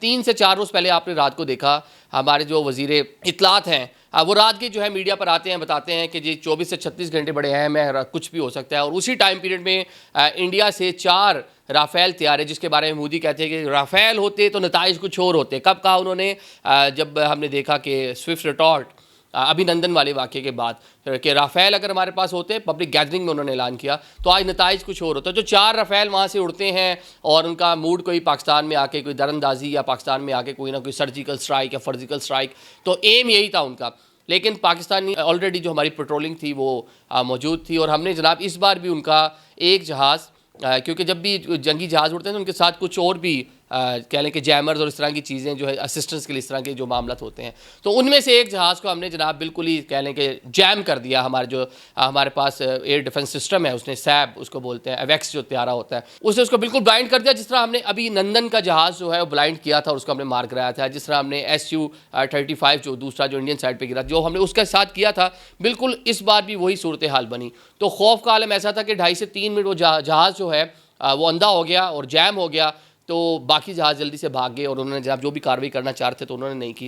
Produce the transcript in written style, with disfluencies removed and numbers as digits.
3 से 4 रोज़ पहले आपने रात को देखा हमारे जो वज़ीर इत्तलात हैं वो रात के जो है मीडिया पर आते हैं, बताते हैं कि जी 24 से 36 घंटे बड़े अहम है, कुछ भी हो सकता है। और उसी टाइम पीरियड में इंडिया से 4 राफ़ेल तैयारे, जिसके बारे में मोदी कहते हैं कि राफ़ेल होते तो नताइज कुछ और होते। कब कहा उन्होंने? जब हमने देखा कि स्विफ्ट रिटॉर्ट अभिनंदन वाले वाक़े के बाद कि राफ़ेल अगर हमारे पास होते, पब्लिक गैदरिंग में उन्होंने ऐलान किया, तो आज नताइज कुछ और होता। जो 4 राफ़ेल वहाँ से उड़ते हैं और उनका मूड कोई पाकिस्तान में आके कोई दरअंदाजी या पाकिस्तान में आके कोई ना कोई सर्जिकल स्ट्राइक या फर्जिकल स्ट्राइक, तो एम यही था उनका। लेकिन पाकिस्तानी ऑलरेडी जो हमारी पेट्रोलिंग थी वो मौजूद थी। और हमने जनाब इस बार भी उनका एक जहाज़, क्योंकि जब भी जंगी जहाज़ उड़ते हैं तो उनके साथ कुछ और भी कह लें कि जैमर्स और इस तरह की चीज़ें जो है असिस्टेंस के लिए इस तरह के जो मामला होते हैं, तो उनमें से एक जहाज़ को हमने जनाब बिल्कुल ही कह लें कि जैम कर दिया। हमारे पास एयर डिफेंस सिस्टम है, उसने सैब उसको बोलते हैं, एवेक्स जो त्यारा होता है, उसने उसको बिल्कुल ब्लाइंड कर दिया। जिस तरह हमने अभी नंदन का जहाज़ जो है वो ब्लाइंड किया था और उसको हमने मार कराया था, जिस तरह हमने SU-35 जो दूसरा जो इंडियन साइड पर गिरा जो हमने उसके साथ किया था, बिल्कुल इस बार भी वही सूरत हाल बनी। तो खौफ का आलम ऐसा था कि 2.5 से 3 मिनट वो जहाज़ जो है वो अंधा हो गया और जैम हो गया। तो बाकी जहाज़ जल्दी से भाग गए और उन्होंने जब जो भी कार्रवाई करना चाह रहे थे तो उन्होंने नहीं की।